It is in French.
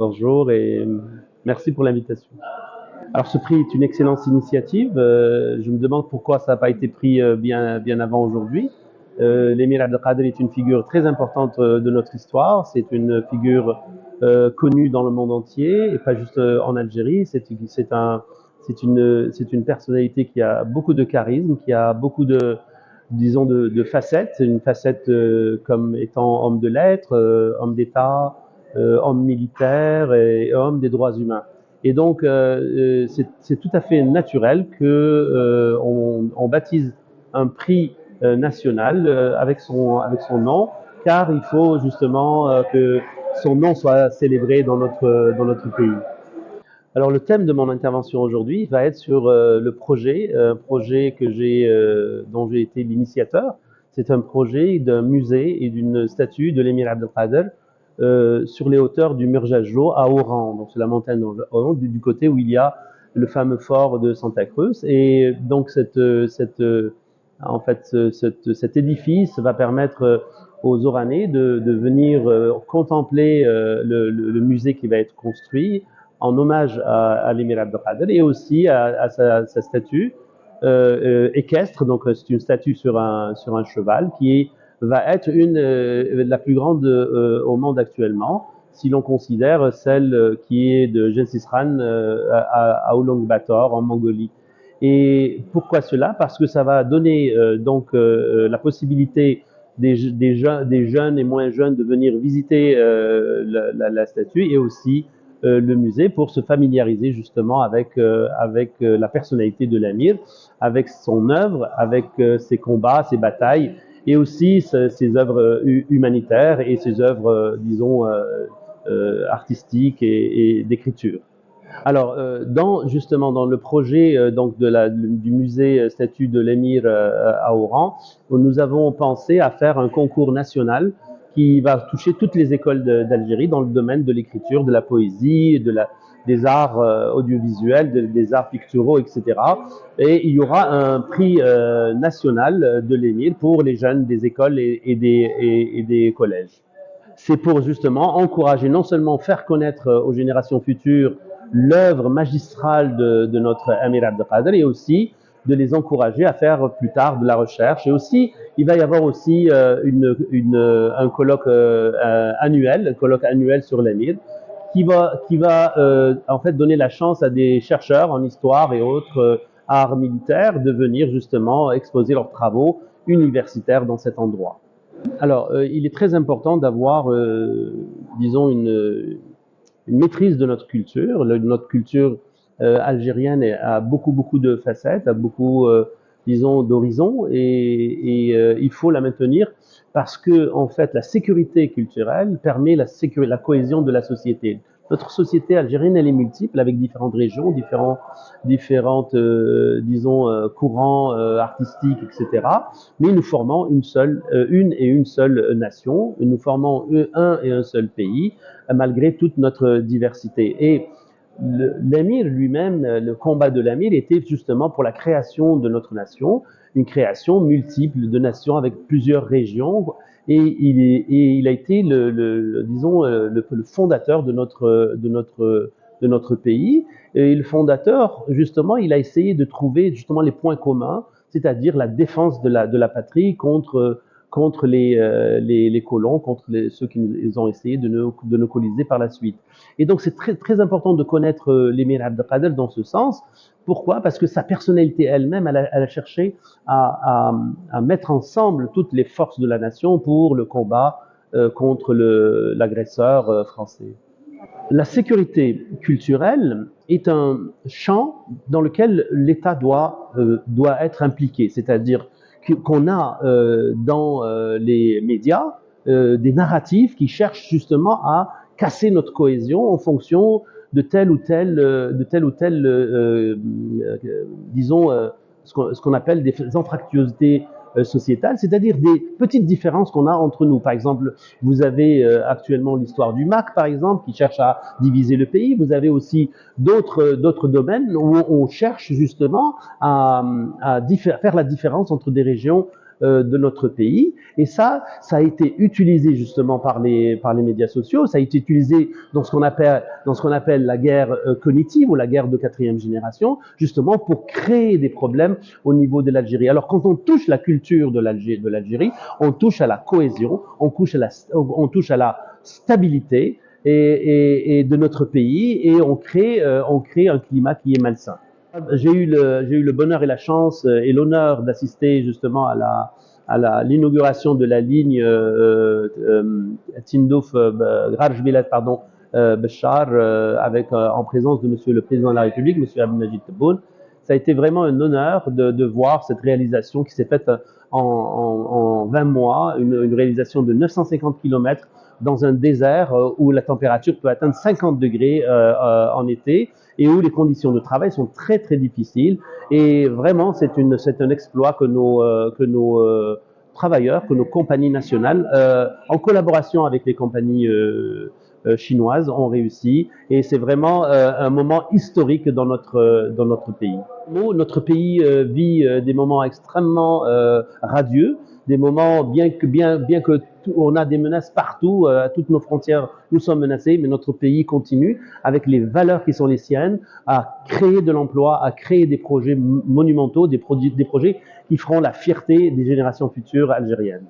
bonjour et merci pour l'invitation. Alors ce prix est une excellente initiative. Je me demande pourquoi ça n'a pas été pris bien avant aujourd'hui. L'émir Abdelkader est une figure très importante de notre histoire. C'est une figure connue dans le monde entier et pas juste en Algérie. C'est une personnalité qui a beaucoup de charisme, qui a beaucoup de facettes. Une facette comme étant homme de lettres, homme d'État, homme militaire et homme des droits humains. Et donc, c'est tout à fait naturel que on baptise un prix national avec son nom, car il faut justement que son nom soit célébré dans notre pays. Alors, le thème de mon intervention aujourd'hui va être sur le projet, un projet dont j'ai été l'initiateur. C'est un projet d'un musée et d'une statue de l'émir Abdelkader sur les hauteurs du Murjajlo à Oran. Donc, c'est la montagne d'Oran, du côté où il y a le fameux fort de Santa Cruz. Et donc, cet édifice va permettre aux Oranais de venir contempler le musée qui va être construit en hommage à l'émir Abdelkader et aussi à sa statue équestre. Donc, c'est une statue sur un cheval va être la plus grande au monde actuellement, si l'on considère celle qui est de Genghis Khan à Ulaanbaatar en Mongolie. Et pourquoi cela? Parce que ça va donner la possibilité des jeunes et moins jeunes de venir visiter la statue et aussi le musée pour se familiariser justement avec la personnalité de l'émir, avec son œuvre, avec ses combats, ses batailles et aussi ses œuvres humanitaires et ses œuvres, disons, artistiques et d'écriture. Alors, justement dans le projet du musée statue de l'émir à Oran, nous avons pensé à faire un concours national qui va toucher toutes les écoles d'Algérie dans le domaine de l'écriture, de la poésie, des arts audiovisuels, des arts picturaux, etc. Et il y aura un prix national de l'émir pour les jeunes des écoles et des collèges. C'est pour justement encourager, non seulement faire connaître aux générations futures l'œuvre magistrale de notre Émir Abdelkader et aussi de les encourager à faire plus tard de la recherche. Et aussi, il va y avoir aussi un colloque annuel sur l'émir qui va en fait donner la chance à des chercheurs en histoire et autres arts militaires de venir justement exposer leurs travaux universitaires dans cet endroit. Alors, il est très important d'avoir, disons, une maîtrise de notre culture. Notre culture algérienne a beaucoup de facettes, a beaucoup, disons, d'horizons, et il faut la maintenir parce que, en fait, la sécurité culturelle permet la cohésion de la société. Notre société algérienne, elle est multiple, avec différentes régions, différentes, disons, courants artistiques, etc. Mais nous formons une seule nation, nous formons un seul pays, malgré toute notre diversité. Et l'émir lui-même, le combat de l'émir était justement pour la création de notre nation, une création multiple de nations avec plusieurs régions. Et il a été disons, le fondateur de notre pays. Et le fondateur, justement, il a essayé de trouver justement les points communs, c'est-à-dire la défense de la patrie contre les colons, contre ceux qui ils ont essayé de nous coloniser par la suite. Et donc c'est très important de connaître l'émir Abdelkader dans ce sens. Pourquoi? Parce que sa personnalité elle-même, elle a cherché à mettre ensemble toutes les forces de la nation pour le combat contre l'agresseur français. La sécurité culturelle est un champ dans lequel l'État doit être impliqué, c'est-à-dire qu'on a dans les médias des narratifs qui cherchent justement à casser notre cohésion en fonction de telle ou telle, disons, ce qu'on appelle des anfractuosités sociétales, c'est-à-dire des petites différences qu'on a entre nous. Par exemple, vous avez actuellement l'histoire du MAC, par exemple, qui cherche à diviser le pays. Vous avez aussi d'autres domaines où on cherche justement à faire la différence entre des régions de notre pays. Et ça a été utilisé justement par les médias sociaux, ça a été utilisé dans ce qu'on appelle la guerre cognitive ou la guerre de quatrième génération, justement pour créer des problèmes au niveau de l'Algérie. Alors quand on touche la culture de l'Algérie, on touche à la cohésion, on touche à la stabilité et de notre pays, et on crée un climat qui est malsain. J'ai eu le bonheur et la chance et l'honneur d'assister justement à l'inauguration de la ligne Tindouf Grarj pardon, Béchar, avec en présence de Monsieur le Président de la République, Monsieur Abdelmajid Tebboune. Ça a été vraiment un honneur de voir cette réalisation qui s'est faite en 20 mois, une réalisation de 950 km dans un désert où la température peut atteindre 50 degrés en été et où les conditions de travail sont très très difficiles. Et vraiment, c'est un exploit que nos travailleurs, que nos compagnies nationales, en collaboration avec les compagnies chinoises, ont réussi. Et c'est vraiment un moment historique dans notre pays. Notre pays vit des moments extrêmement radieux, des moments bien que on a des menaces partout, à toutes nos frontières, nous sommes menacés, mais notre pays continue avec les valeurs qui sont les siennes à créer de l'emploi, à créer des projets monumentaux, des projets qui feront la fierté des générations futures algériennes.